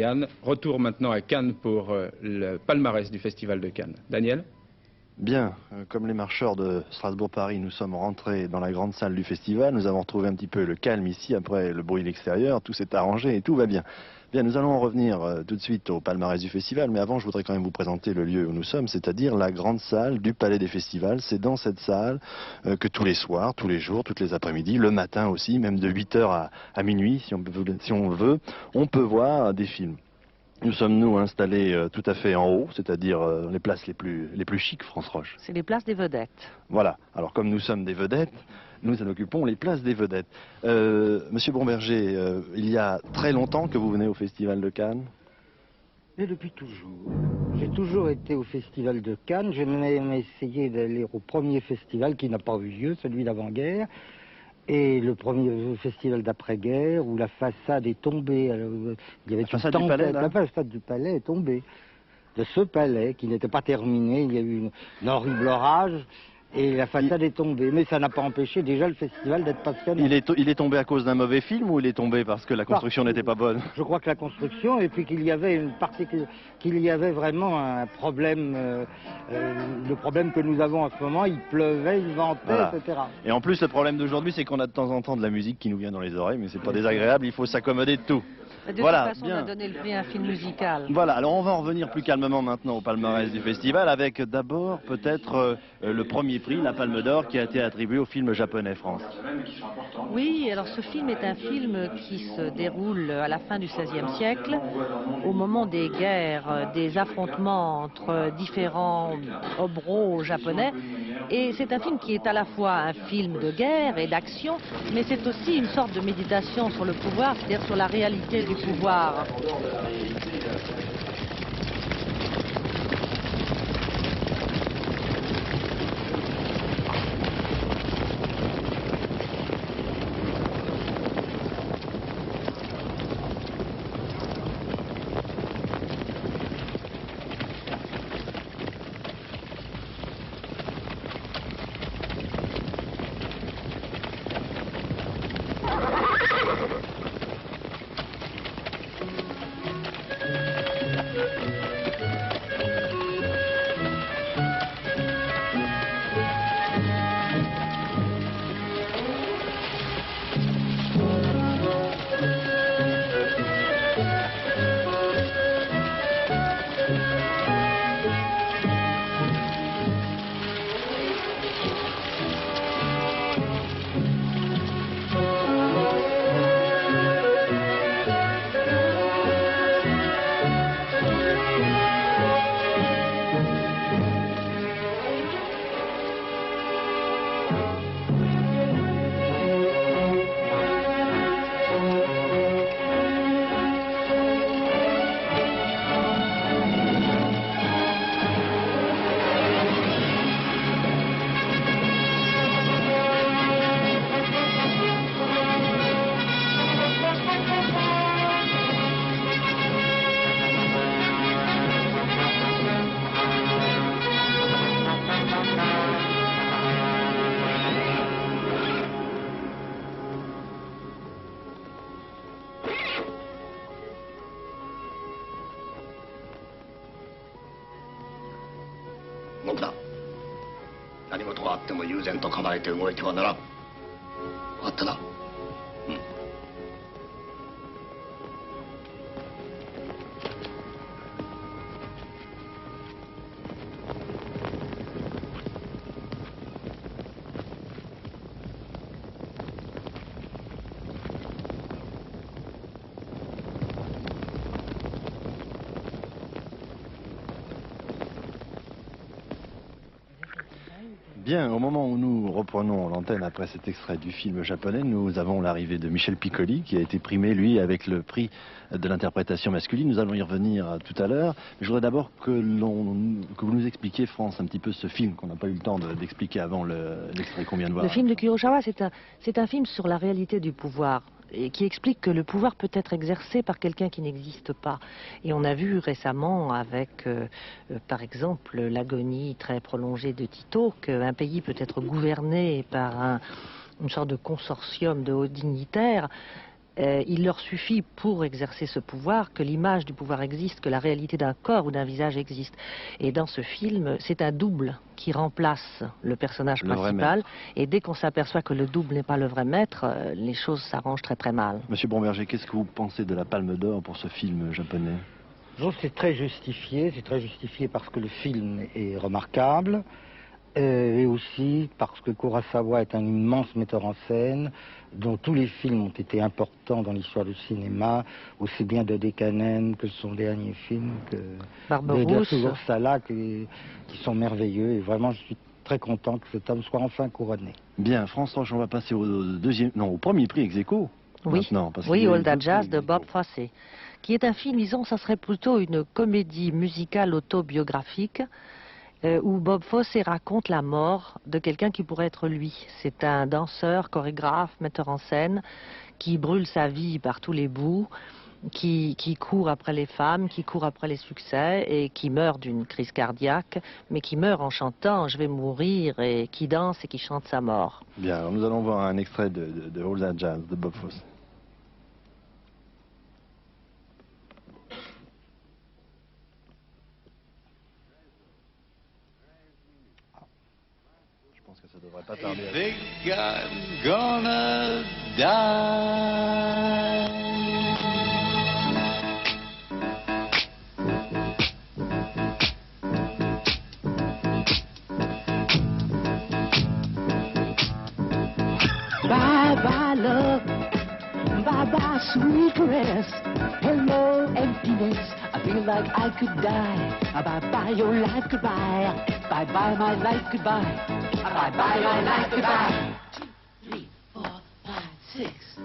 Cannes. Retour maintenant à Cannes pour le palmarès du Festival de Cannes. Daniel ? Bien, comme les marcheurs de Strasbourg-Paris, nous sommes rentrés dans la grande salle du festival. Nous avons retrouvé un petit peu le calme ici, après le bruit de l'extérieur. Tout s'est arrangé et tout va bien. Bien, nous allons en revenir tout de suite au palmarès du festival. Mais avant, je voudrais quand même vous présenter le lieu où nous sommes, c'est-à-dire la grande salle du Palais des Festivals. C'est dans cette salle que tous les soirs, tous les jours, toutes les après-midi, le matin aussi, même de 8h à minuit, si on veut, on peut voir des films. Nous sommes, nous, installés tout à fait en haut, c'est-à-dire les places les plus chics, France Roche. C'est les places des vedettes. Voilà. Alors, comme nous sommes des vedettes, nous en occupons les places des vedettes. Monsieur Bromberger, il y a très longtemps que vous venez au Festival de Cannes? Et depuis toujours. J'ai toujours été au Festival de Cannes. J'ai même essayé d'aller au premier festival qui n'a pas eu lieu, celui d'avant-guerre. Et le premier festival d'après-guerre où la façade est tombée. Il y avait la façade du palais, là. La façade du palais est tombée. De ce palais qui n'était pas terminé, il y a eu un horrible orage et la façade est tombée. Mais ça n'a pas empêché déjà le festival d'être passionnant. Il est tombé à cause d'un mauvais film ou il est tombé parce que la construction n'était pas bonne? Je crois que la construction et puis qu'il y avait qu'il y avait vraiment un problème, le problème que nous avons en ce moment, il pleuvait, il ventait, voilà. Etc. Et en plus, le problème d'aujourd'hui, c'est qu'on a de temps en temps de la musique qui nous vient dans les oreilles, mais c'est pas désagréable, il faut s'accommoder de tout. De toute façon, on a donné le prix à un film musical. Voilà, alors on va en revenir plus calmement maintenant au palmarès du festival, avec d'abord peut-être le premier prix, la Palme d'Or, qui a été attribué au film japonais France. Oui, alors ce film est un film qui se déroule à la fin du XVIe siècle, au moment des guerres, des affrontements entre différents hobereaux japonais. Et c'est un film qui est à la fois un film de guerre et d'action, mais c'est aussi une sorte de méditation sur le pouvoir, c'est-à-dire sur la réalité du pouvoir. Bien, au moment où nous reprenons l'antenne après cet extrait du film japonais, nous avons l'arrivée de Michel Piccoli, qui a été primé, lui, avec le prix de l'interprétation masculine. Nous allons y revenir tout à l'heure. Je voudrais d'abord que vous nous expliquiez, France, un petit peu ce film qu'on n'a pas eu le temps d'expliquer avant l'extrait qu'on vient de voir. Le film de Kurosawa, c'est un film sur la réalité du pouvoir, et qui explique que le pouvoir peut être exercé par quelqu'un qui n'existe pas. Et on a vu récemment avec, par exemple, l'agonie très prolongée de Tito, qu'un pays peut être gouverné par une sorte de consortium de hauts dignitaires il leur suffit pour exercer ce pouvoir que l'image du pouvoir existe, que la réalité d'un corps ou d'un visage existe. Et dans ce film, c'est un double qui remplace le personnage principal. Et dès qu'on s'aperçoit que le double n'est pas le vrai maître, les choses s'arrangent très très mal. Monsieur Bromberger, qu'est-ce que vous pensez de la Palme d'Or pour ce film japonais? Je trouve que c'est très justifié parce que le film est remarquable, et aussi parce que Kurosawa est un immense metteur en scène, dont tous les films ont été importants dans l'histoire du cinéma, aussi bien de Dekanen que son dernier film, que Barberousse, Sala, qui sont merveilleux, et vraiment je suis très content que cet homme soit enfin couronné. Bien, France Roche, on va passer au premier prix ex-aequo. Oui, maintenant, oui, Old Jazz de Bob Fosse, qui est un film, disons, ça serait plutôt une comédie musicale autobiographique, où Bob Fosse raconte la mort de quelqu'un qui pourrait être lui. C'est un danseur, chorégraphe, metteur en scène, qui brûle sa vie par tous les bouts, qui court après les femmes, qui court après les succès, et qui meurt d'une crise cardiaque, mais qui meurt en chantant « Je vais mourir », et qui danse et qui chante sa mort. Bien, alors nous allons voir un extrait de All That Jazz de Bob Fosse. Je pense que ça devrait pas tarder. I think I'm gonna die. Bye bye love, bye bye sweet caress, hello emptiness, I feel like I could die. Bye bye your life goodbye, bye bye my life goodbye, bye bye your life goodbye. 2, 3, 4, 5, 6.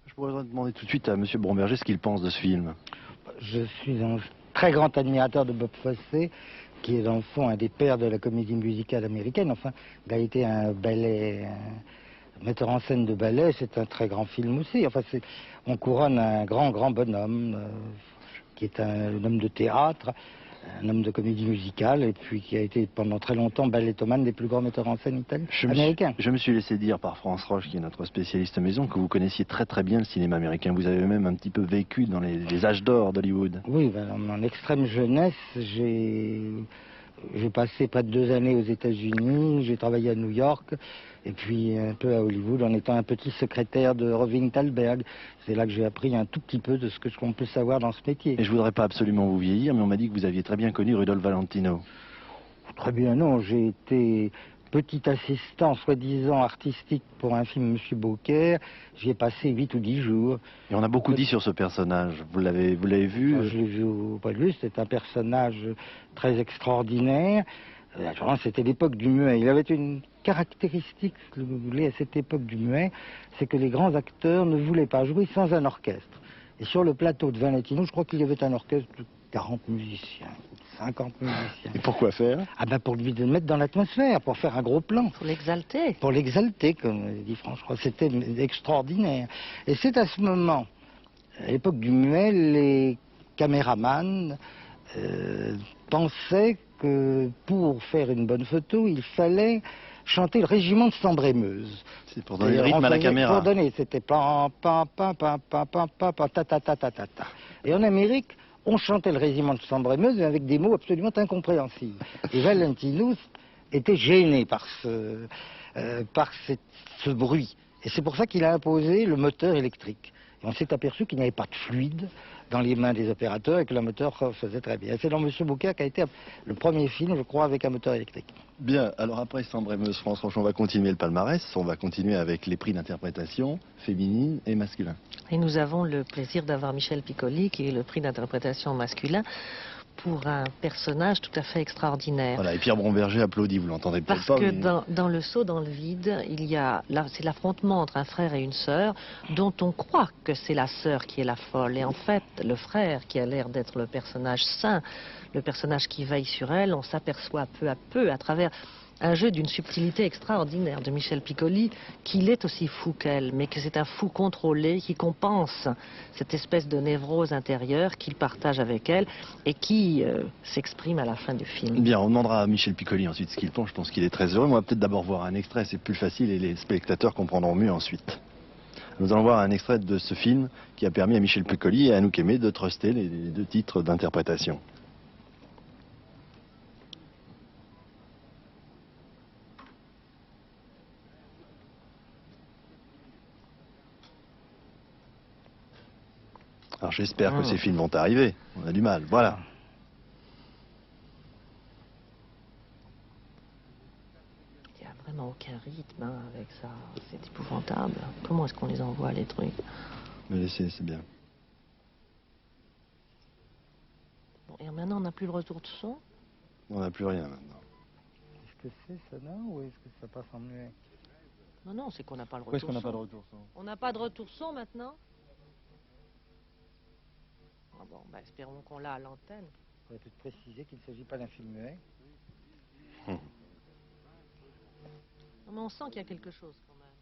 Je pourrais demander tout de suite à Monsieur Bromberger ce qu'il pense de ce film. Je suis un très grand admirateur de Bob Fosse, qui est dans le fond un des pères de la comédie musicale américaine. Enfin, il a été un ballet, un metteur en scène de ballet, c'est un très grand film aussi. Enfin, on couronne un grand bonhomme, qui est un homme de théâtre, un homme de comédie musicale, et puis qui a été pendant très longtemps ballettomane des plus grands metteurs en scène américains. Je me suis laissé dire par France Roche, qui est notre spécialiste maison, que vous connaissiez très très bien le cinéma américain. Vous avez même un petit peu vécu dans les âges d'or d'Hollywood. Oui, ben, dans mon extrême jeunesse, j'ai passé près de 2 années aux États-Unis, j'ai travaillé à New York, et puis un peu à Hollywood en étant un petit secrétaire de Irving Thalberg. C'est là que j'ai appris un tout petit peu de ce qu'on peut savoir dans ce métier. Et je voudrais pas absolument vous vieillir, mais on m'a dit que vous aviez très bien connu Rudolph Valentino. Très bien, non. J'ai été petit assistant, soi-disant artistique pour un film Monsieur Beaucaire. J'y ai passé 8 ou 10 jours. Et on a beaucoup dit sur ce personnage. Vous l'avez vu? Je l'ai vu au Pas de Vue. C'est un personnage très extraordinaire. C'était l'époque du muet. Il avait une caractéristique, si vous voulez, à cette époque du muet, c'est que les grands acteurs ne voulaient pas jouer sans un orchestre. Et sur le plateau de Valentino, je crois qu'il y avait un orchestre de 40 musiciens, 50 musiciens. Et pourquoi faire? Ah ben pour lui le mettre dans l'atmosphère, pour faire un gros plan. Pour l'exalter. Pour l'exalter, comme dit François. C'était extraordinaire. Et c'est à ce moment, à l'époque du muet, les caméramans pensaient que pour faire une bonne photo, il fallait chanter le régiment de Sambre-et-Meuse. C'est pour donner le rythme à la caméra. Pour donner, c'était pam pam pam pam pam pam pam pam ta ta ta ta ta ta. Et en Amérique, on chantait le régiment de Sambre-et-Meuse avec des mots absolument incompréhensibles. Et Valentino était gêné par ce bruit. Et c'est pour ça qu'il a imposé le moteur électrique. Et on s'est aperçu qu'il n'y avait pas de fluide dans les mains des opérateurs et que le moteur faisait très bien. C'est dans Monsieur Beaucaire qu'a été le premier film, je crois, avec un moteur électrique. Bien, alors après Sambre-et-Meuse, France Roche, on va continuer le palmarès. On va continuer avec les prix d'interprétation féminine et masculin. Et nous avons le plaisir d'avoir Michel Piccoli, qui est le prix d'interprétation masculin, pour un personnage tout à fait extraordinaire. Voilà, et Pierre Bromberger applaudit, vous l'entendez peut-être Parce pas. que mais- dans le saut dans le vide, c'est l'affrontement entre un frère et une sœur dont on croit que c'est la sœur qui est la folle. Et en fait, le frère qui a l'air d'être le personnage saint, le personnage qui veille sur elle, on s'aperçoit peu à peu à travers un jeu d'une subtilité extraordinaire de Michel Piccoli, qu'il est aussi fou qu'elle, mais que c'est un fou contrôlé qui compense cette espèce de névrose intérieure qu'il partage avec elle et qui s'exprime à la fin du film. Bien, on demandera à Michel Piccoli ensuite ce qu'il pense. Je pense qu'il est très heureux. On va peut-être d'abord voir un extrait, c'est plus facile et les spectateurs comprendront mieux ensuite. Nous allons voir un extrait de ce film qui a permis à Michel Piccoli et à Anouk Aimée de truster les deux titres d'interprétation. Alors j'espère que ces films vont arriver. On a du mal. Voilà. Il n'y a vraiment aucun rythme avec ça. C'est épouvantable. Comment est-ce qu'on les envoie, les trucs? Me laissez, c'est bien. Bon, et maintenant, on n'a plus le retour de son? On n'a plus rien maintenant. Est-ce que c'est sonore ou est-ce que ça passe en muet? Non, non, c'est qu'on n'a pas le retour Pourquoi est-ce qu'on n'a son. pas de retour son? On n'a pas de retour son maintenant? Ah bon, bah, espérons qu'on l'a à l'antenne. Il faudrait peut-être préciser qu'il ne s'agit pas d'un film muet. Non, mais on sent qu'il y a quelque chose quand même.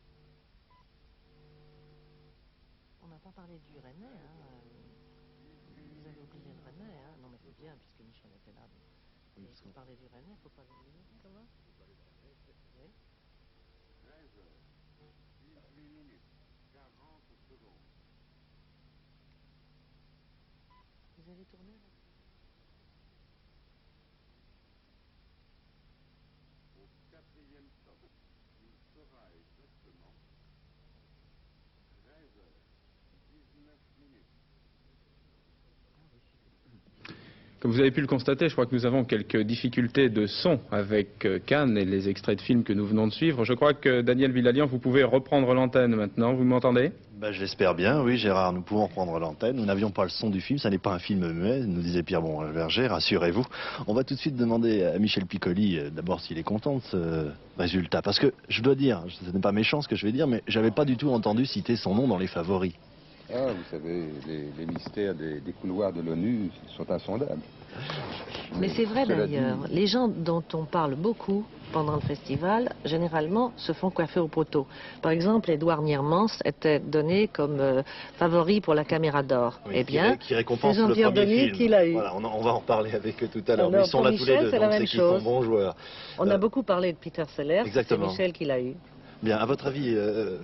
On n'a pas parlé du Rennais, hein. Vous avez oublié le Rennais, hein. Non, mais c'est bien, puisque Michel était là. Il faut parler du Rennais, il ne faut pas l'oublier. Comment? Oui. Vous avez tourné là? Comme vous avez pu le constater, je crois que nous avons quelques difficultés de son avec Cannes et les extraits de films que nous venons de suivre. Je crois que Daniel Villalian, vous pouvez reprendre l'antenne maintenant. Vous m'entendez? Ben, je l'espère bien, oui Gérard, nous pouvons reprendre l'antenne. Nous n'avions pas le son du film, ça n'est pas un film muet, nous disait Pierre Bromberger, rassurez-vous. On va tout de suite demander à Michel Piccoli d'abord s'il est content de ce résultat. Parce que je dois dire, ce n'est pas méchant ce que je vais dire, mais j'avais pas du tout entendu citer son nom dans les favoris. Ah, vous savez, les mystères des couloirs de l'ONU sont insondables. Mais c'est vrai Cela d'ailleurs, dit- les gens dont on parle beaucoup pendant le festival, généralement, se font coiffer au poteau. Par exemple, Édouard Niermans était donné comme favori pour la Caméra d'Or. Oui, Eh bien, qui récompense c'est Jean le premier Dieudonné film. qui l'a eu. Voilà, on va en reparler avec eux tout à l'heure, Alors, mais ils sont pour là tous les Michel, deux, c'est la donc même c'est qu'ils sont chose. bons joueurs. On a beaucoup parlé de Peter Sellers, c'est Exactement. Michel qui l'a eu. Bien, à votre avis,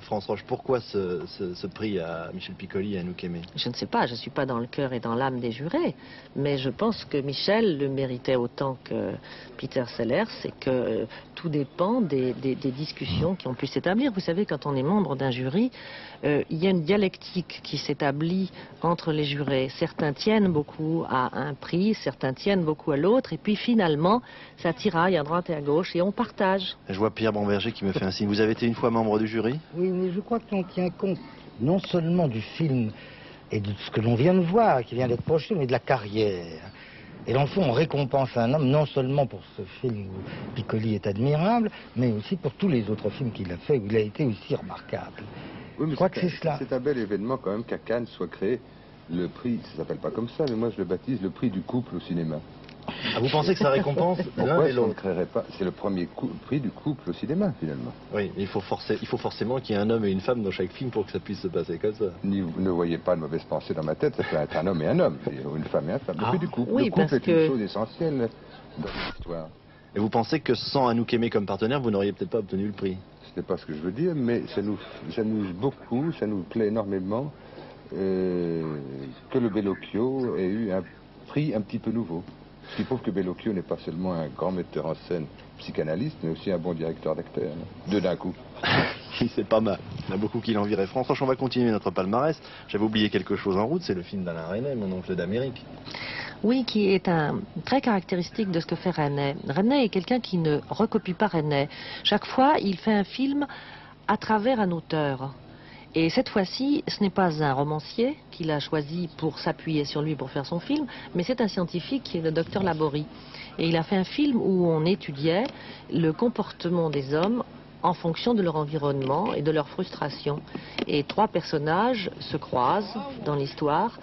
France Roche, pourquoi ce prix à Michel Piccoli et à Anouk Aimée? Je ne sais pas, je ne suis pas dans le cœur et dans l'âme des jurés, mais je pense que Michel le méritait autant que Peter Sellers et que tout dépend des discussions qui ont pu s'établir. Vous savez, quand on est membre d'un jury, il y a une dialectique qui s'établit entre les jurés. Certains tiennent beaucoup à un prix, certains tiennent beaucoup à l'autre, et puis finalement, ça tiraille à droite et à gauche et on partage. Je vois Pierre Bromberger qui me fait un signe. Vous avez été une fois membre du jury? Oui, mais je crois que l'on tient compte non seulement du film et de ce que l'on vient de voir, qui vient d'être projeté, mais de la carrière. Et dans le fond, on récompense un homme non seulement pour ce film où Piccoli est admirable, mais aussi pour tous les autres films qu'il a fait où il a été aussi remarquable. Oui, mais Je crois que c'est cela. C'est un bel événement quand même qu'à Cannes soit créé le prix, ça s'appelle pas comme ça, mais moi je le baptise le prix du couple au cinéma. Ah, vous pensez que ça récompense l'un Pourquoi et est-ce qu'on ne l'autre? créerait pas? C'est le premier prix du couple au cinéma finalement. Oui, il faut forcément qu'il y ait un homme et une femme dans chaque film pour que ça puisse se passer comme ça. Ne voyez pas de mauvaise pensée dans ma tête, ça peut être un homme et un homme, ou une femme et un femme. Le prix du couple. oui, le couple parce est que- une chose essentielle dans l'histoire. Et vous pensez que sans Anouk Aimée comme partenaire, vous n'auriez peut-être pas obtenu le prix? Ce n'est pas ce que je veux dire, mais ça nous beaucoup, ça nous plaît énormément que le Bellocchio ait eu un prix un petit peu nouveau. Ce qui prouve que Bellocchio n'est pas seulement un grand metteur en scène psychanalyste, mais aussi un bon directeur d'acteur. Deux d'un coup. C'est pas mal. Il y en a beaucoup qui l'envieraient. France Roche, on va continuer notre palmarès. J'avais oublié quelque chose en route, c'est le film d'Alain Resnais, Mon oncle d'Amérique. Oui, qui est très caractéristique de ce que fait Resnais. Resnais est quelqu'un qui ne recopie pas Resnais. Chaque fois, il fait un film à travers un auteur. Et cette fois-ci, ce n'est pas un romancier qu'il a choisi pour s'appuyer sur lui pour faire son film, mais c'est un scientifique qui est le docteur Laborie. Et il a fait un film où on étudiait le comportement des hommes en fonction de leur environnement et de leur frustration. Et 3 personnages se croisent dans l'histoire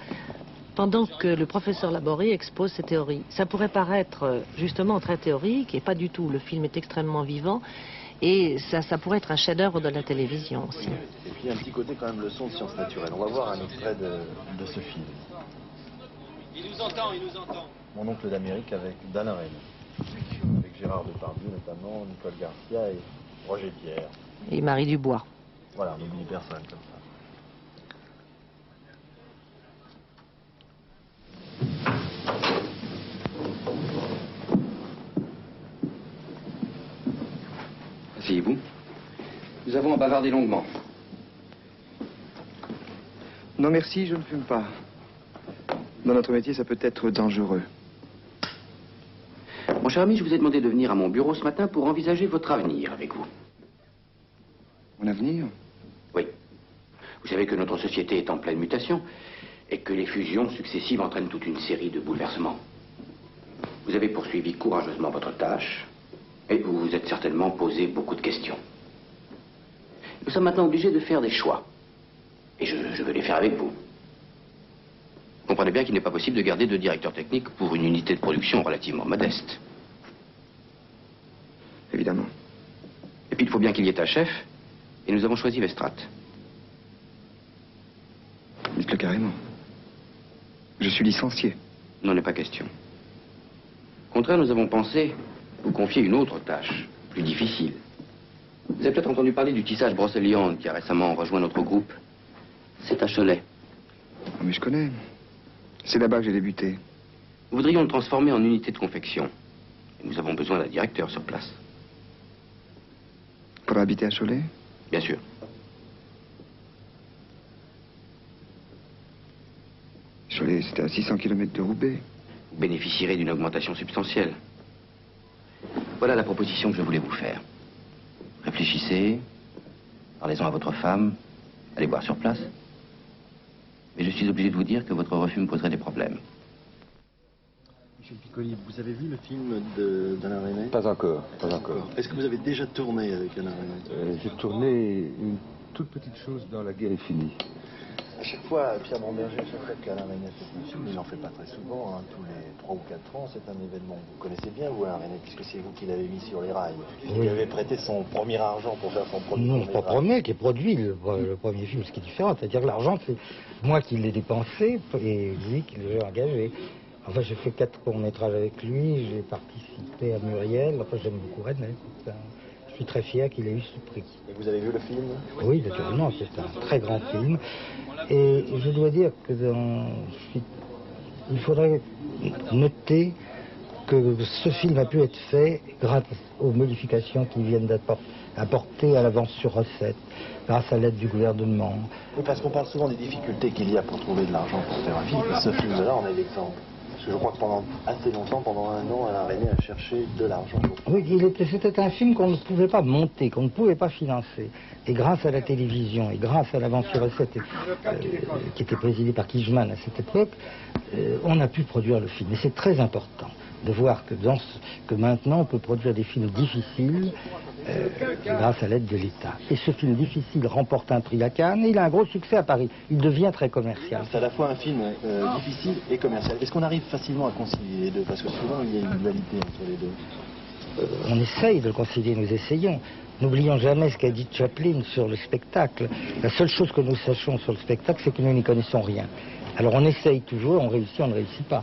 pendant que le professeur Laborie expose ses théories. Ça pourrait paraître justement très théorique et pas du tout. Le film est extrêmement vivant. Et ça pourrait être un chef-d'œuvre de la télévision aussi. Et puis il y a un petit côté quand même leçon de sciences naturelles. On va voir un extrait de ce film. Il nous entend, il nous entend. Mon oncle d'Amérique avec Dan Arène. Avec Gérard Depardieu notamment, Nicole Garcia et Roger Pierre. Et Marie Dubois. Voilà, on n'oublie personne comme ça. Asseyez-vous. Nous avons bavardé longuement. Non merci, je ne fume pas. Dans notre métier, ça peut être dangereux. Mon cher ami, je vous ai demandé de venir à mon bureau ce matin pour envisager votre avenir avec vous. Mon avenir? Oui. Vous savez que notre société est en pleine mutation et que les fusions successives entraînent toute une série de bouleversements. Vous avez poursuivi courageusement votre tâche et vous vous êtes certainement posé beaucoup de questions. Nous sommes maintenant obligés de faire des choix. Et je veux les faire avec vous. Comprenez bien qu'il n'est pas possible de garder 2 directeurs techniques pour une unité de production relativement modeste. Évidemment. Et puis il faut bien qu'il y ait un chef, et nous avons choisi Vestrat. Dites-le carrément. Je suis licencié. Non, n'est pas question. Au contraire, nous avons pensé vous confier une autre tâche, plus difficile. Vous avez peut-être entendu parler du tissage Brocéliande qui a récemment rejoint notre groupe. C'est à Cholet. Oh, mais je connais. C'est là-bas que j'ai débuté. Nous voudrions le transformer en unité de confection. Et nous avons besoin d'un directeur sur place. Pour habiter à Cholet? Bien sûr. Cholet, c'était à 600 km de Roubaix. Vous bénéficierez d'une augmentation substantielle. Voilà la proposition que je voulais vous faire. Réfléchissez, parlez-en à votre femme, allez voir sur place. Mais je suis obligé de vous dire que votre refus me poserait des problèmes. Michel Piccoli, vous avez vu le film d'Alain Resnais? Pas encore, pas encore. Est-ce que vous avez déjà tourné avec Alain Resnais? J'ai tourné une toute petite chose dans La guerre est finie. À chaque fois, Pierre Bamberger, à chaque fois qu'Alain Resnais fait un film, il n'en fait pas très souvent, hein, tous les 3 ou 4 ans, c'est un événement. Vous connaissez bien, vous, Alain Resnais, puisque c'est vous qui l'avez mis sur les rails. Qui lui avez prêté son premier argent pour faire son premier film. Non, pas premier, qui est produit le premier film, ce qui est différent. C'est-à-dire que l'argent, c'est moi qui l'ai dépensé et lui qui l'ai engagé. Enfin, j'ai fait 4 courts-métrages avec lui, j'ai participé à Muriel, enfin, j'aime beaucoup Resnais. Je suis très fier qu'il ait eu ce prix. Et vous avez vu le film? Oui, naturellement, c'est un très grand film. Et je dois dire que il faudrait noter que ce film a pu être fait grâce aux modifications qui viennent d'être apportées à l'avance sur recette, grâce à l'aide du gouvernement. Oui, parce qu'on parle souvent des difficultés qu'il y a pour trouver de l'argent pour faire un film. Et ce film-là en est l'exemple. Parce que je crois que pendant assez longtemps, pendant 1 an, Alain Resnais a cherché de l'argent. Oui, c'était un film qu'on ne pouvait pas monter, qu'on ne pouvait pas financer. Et grâce à la télévision, et grâce à l'avance sur recette qui était présidée par Kijman à cette époque, on a pu produire le film. Et c'est très important de voir que maintenant on peut produire des films difficiles grâce à l'aide de l'État. Et ce film difficile remporte un prix à Cannes et il a un gros succès à Paris. Il devient très commercial. C'est à la fois un film difficile et commercial. Est-ce qu'on arrive facilement à concilier les deux? Parce que souvent il y a une dualité entre les deux. On essaye de le concilier, nous essayons. N'oublions jamais ce qu'a dit Chaplin sur le spectacle. La seule chose que nous sachons sur le spectacle, c'est que nous n'y connaissons rien. Alors on essaye toujours, on réussit, on ne réussit pas.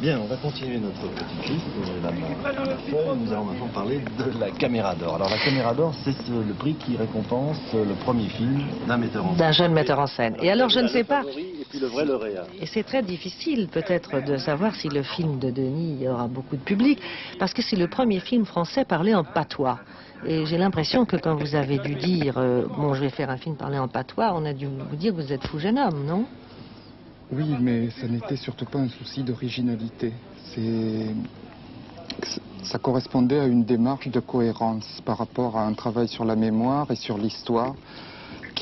Bien, on va continuer notre petite liste. Nous allons maintenant parler de la Caméra d'Or. Alors la Caméra d'Or, c'est le prix qui récompense le premier film d'un metteur en scène. D'un jeune metteur en scène. Et alors je ne sais pas. Et puis le vrai lauréat. Et c'est très difficile peut-être de savoir si le film de Denis aura beaucoup de public, parce que c'est le premier film français parlé en patois. Et j'ai l'impression que quand vous avez dû dire bon, je vais faire un film parlé en patois, on a dû vous dire vous êtes fou jeune homme, non? Oui, mais ça n'était surtout pas un souci d'originalité. Ça correspondait à une démarche de cohérence par rapport à un travail sur la mémoire et sur l'histoire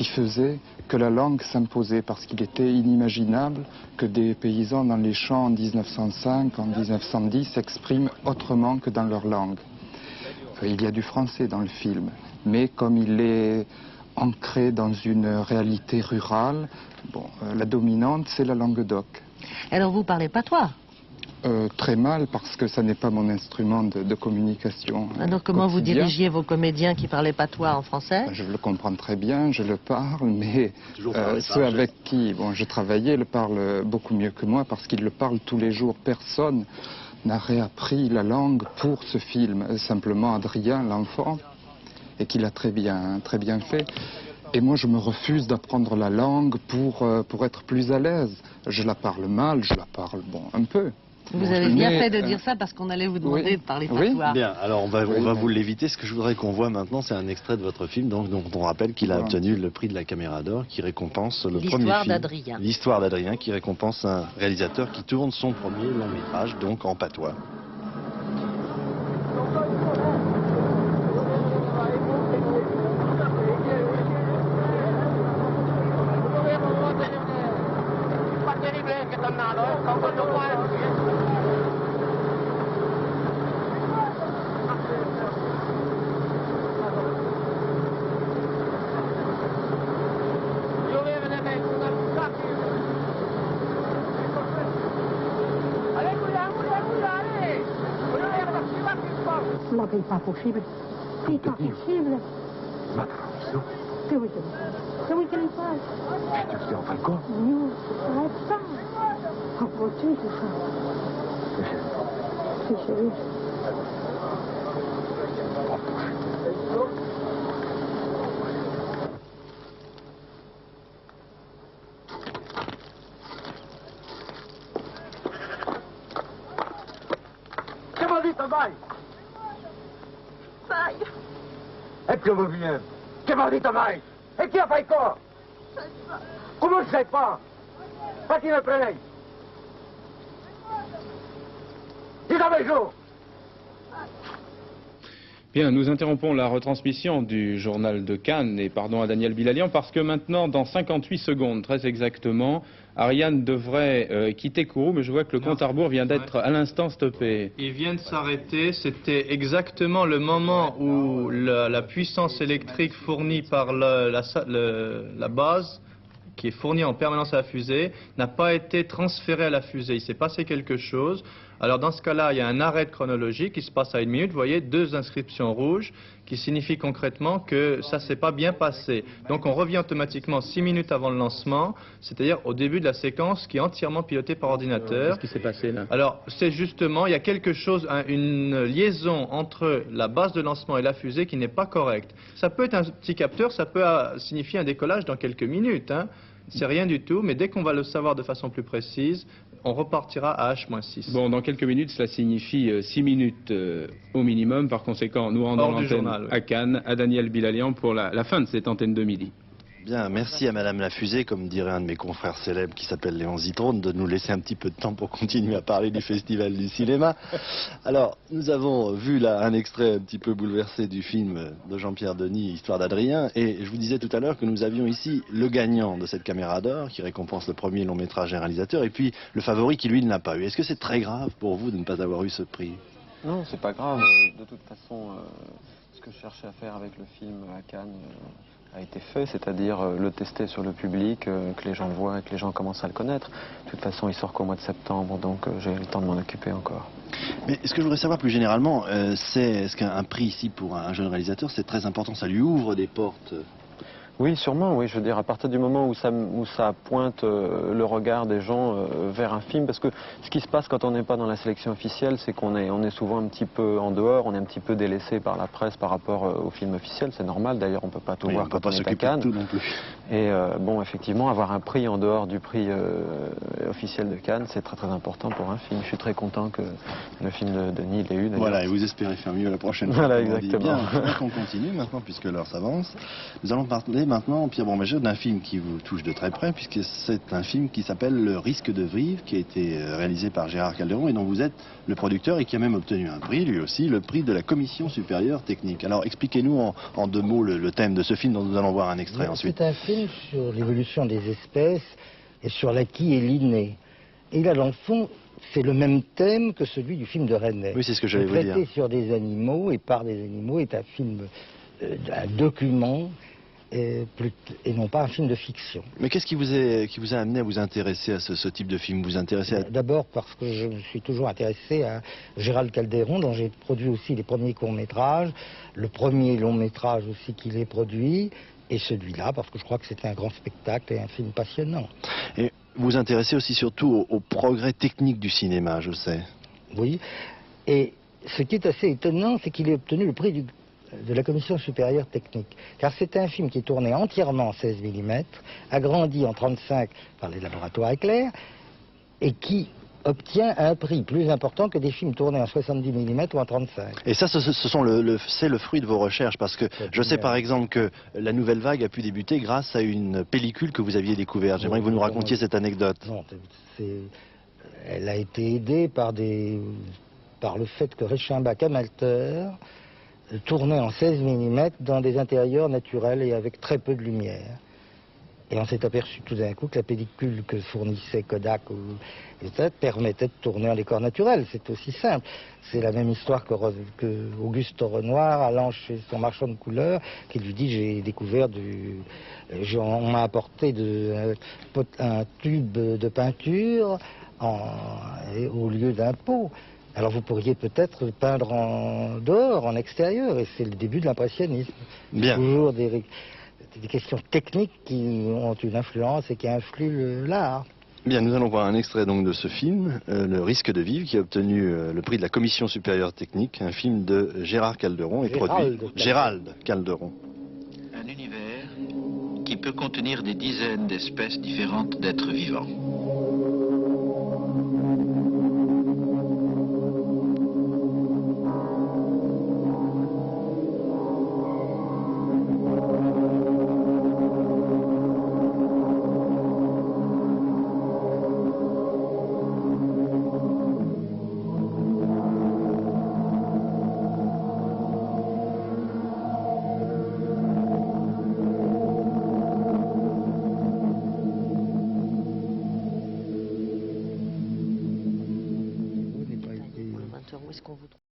qui faisait que la langue s'imposait, parce qu'il était inimaginable que des paysans dans les champs en 1905, en 1910 s'expriment autrement que dans leur langue. Il y a du français dans le film, mais comme il est ancré dans une réalité rurale, bon, la dominante c'est la langue d'oc. Alors vous parlez patois? Très mal, parce que ça n'est pas mon instrument de communication. Alors comment vous dirigiez vos comédiens qui parlaient patois en français? Je le comprends très bien, je le parle, mais ceux avec qui je travaillais le parlent beaucoup mieux que moi, parce qu'ils le parlent tous les jours. Personne n'a réappris la langue pour ce film, simplement Adrien, l'enfant, et qu'il a très bien fait. Et moi, je me refuse d'apprendre la langue pour être plus à l'aise. Je la parle mal, je la parle, un peu. Vous avez bien fait de dire ça, parce qu'on allait vous demander de parler patois. Bien, alors on va vous l'éviter. Ce que je voudrais qu'on voit maintenant, c'est un extrait de votre film, dont on rappelle qu'il a obtenu le prix de la Caméra d'Or, qui récompense le premier film. L'histoire d'Adrien. L'histoire d'Adrien, qui récompense un réalisateur qui tourne son premier long métrage, donc en patois. Ma c'est pas possible. C'est pas possible. Que oui, que oui, qu'elle passe. Tu sais enfin quoi? Non, ça reste pas. Apprends-tu tout ça? C'est chéri. Che vuol dire vai? Vai. E che vuol dire? Che vuol dire mai? E chi fai qua? Come sai pas? Fatti nel prelei. Dis dove giù. Bien, nous interrompons la retransmission du journal de Cannes, et pardon à Daniel Bilalian, parce que maintenant, dans 58 secondes, très exactement, Ariane devrait quitter Kourou, mais je vois que le compte à rebours vient d'être à l'instant stoppé. Il vient de s'arrêter, c'était exactement le moment où la puissance électrique fournie par la base, qui est fournie en permanence à la fusée, n'a pas été transférée à la fusée. Il s'est passé quelque chose. Alors dans ce cas-là, il y a un arrêt chronologique qui se passe à 1 minute. Vous voyez, 2 inscriptions rouges qui signifient concrètement que ça ne s'est pas bien passé. Donc on revient automatiquement 6 minutes avant le lancement, c'est-à-dire au début de la séquence qui est entièrement pilotée par ordinateur. Qu'est-ce qui s'est passé là? Alors c'est justement, il y a quelque chose, une liaison entre la base de lancement et la fusée qui n'est pas correcte. Ça peut être un petit capteur, ça peut signifier un décollage dans quelques minutes, hein. C'est rien du tout, mais dès qu'on va le savoir de façon plus précise, on repartira à H-6. Bon, dans quelques minutes, cela signifie 6 minutes au minimum. Par conséquent, nous rendons l'antenne à Cannes, à Daniel Bilalian pour la fin de cette antenne de midi. Bien, merci à Madame la Fusée, comme dirait un de mes confrères célèbres qui s'appelle Léon Zitrone, de nous laisser un petit peu de temps pour continuer à parler du Festival du cinéma. Alors, nous avons vu là un extrait un petit peu bouleversé du film de Jean-Pierre Denis, Histoire d'Adrien, et je vous disais tout à l'heure que nous avions ici le gagnant de cette Caméra d'Or, qui récompense le premier long métrage des réalisateurs, et puis le favori qui lui ne l'a pas eu. Est-ce que c'est très grave pour vous de ne pas avoir eu ce prix? Non, c'est pas grave. De toute façon, ce que je cherchais à faire avec le film à Cannes a été fait, c'est-à-dire le tester sur le public, que les gens le voient et que les gens commencent à le connaître. De toute façon, il sort qu'au mois de septembre, donc j'ai le temps de m'en occuper encore. Mais ce que je voudrais savoir plus généralement, c'est est-ce qu'un prix ici pour un jeune réalisateur, c'est très important, ça lui ouvre des portes? Oui, sûrement, oui. Je veux dire, à partir du moment où ça pointe le regard des gens vers un film, parce que ce qui se passe quand on n'est pas dans la sélection officielle, c'est qu'on est souvent un petit peu en dehors, on est un petit peu délaissé par la presse par rapport au film officiel. C'est normal, d'ailleurs, on ne peut pas tout voir quand on est à Cannes. Tout non plus. Et bon, effectivement, avoir un prix en dehors du prix officiel de Cannes, c'est très très important pour un film. Je suis très content que le film de Denis l'ait eu. Voilà, et vous espérez faire mieux la prochaine fois. Voilà, exactement. Bien, je voudrais qu'on continue maintenant, puisque l'heure s'avance. Nous allons parler parler maintenant, Pierre Brombacher, d'un film qui vous touche de très près, puisque c'est un film qui s'appelle Le Risque de vivre, qui a été réalisé par Gérard Calderon et dont vous êtes le producteur et qui a même obtenu un prix, lui aussi, le prix de la Commission supérieure technique. Alors expliquez-nous en deux mots le thème de ce film dont nous allons voir un extrait ensuite. C'est un film sur l'évolution des espèces et sur l'acquis et l'inné. Et là, dans le fond, c'est le même thème que celui du film de Resnais. Oui, c'est ce que j'allais vous dire. Traité sur des animaux et par des animaux est un film, un document, et non pas un film de fiction. Mais qu'est-ce qui vous a amené à vous intéresser à ce type de film? Vous intéressez à... D'abord parce que je me suis toujours intéressé à Gérald Calderon, dont j'ai produit aussi les premiers courts-métrages, le premier long-métrage aussi qu'il ait produit, et celui-là, parce que je crois que c'est un grand spectacle et un film passionnant. Et vous vous intéressez aussi surtout au progrès technique du cinéma, je sais. Oui, et ce qui est assez étonnant, c'est qu'il ait obtenu le prix de la Commission supérieure technique. Car c'est un film qui est tourné entièrement en 16 mm, agrandi en 35 par les laboratoires Éclair, et qui obtient un prix plus important que des films tournés en 70 mm ou en 35. Et ça, c'est le fruit de vos recherches, parce que je sais par exemple que la Nouvelle Vague a pu débuter grâce à une pellicule que vous aviez découverte. J'aimerais que vous nous racontiez cette anecdote. Non, elle a été aidée par le fait que Reichenbach amateur tournait en 16 mm dans des intérieurs naturels et avec très peu de lumière. Et on s'est aperçu tout d'un coup que la pellicule que fournissait Kodak permettait de tourner en décor naturel. C'est aussi simple. C'est la même histoire que Auguste Renoir allant chez son marchand de couleurs, qui lui dit: j'ai découvert on m'a apporté un tube de peinture au lieu d'un pot. Alors vous pourriez peut-être peindre dehors, en extérieur, et c'est le début de l'impressionnisme. Bien. Toujours des questions techniques qui ont une influence et qui influent l'art. Bien, nous allons voir un extrait donc de ce film, Le Risque de vivre, qui a obtenu le prix de la Commission supérieure technique, un film de Gérard Calderon et produit Gérald Calderon. Un univers qui peut contenir des dizaines d'espèces différentes d'êtres vivants.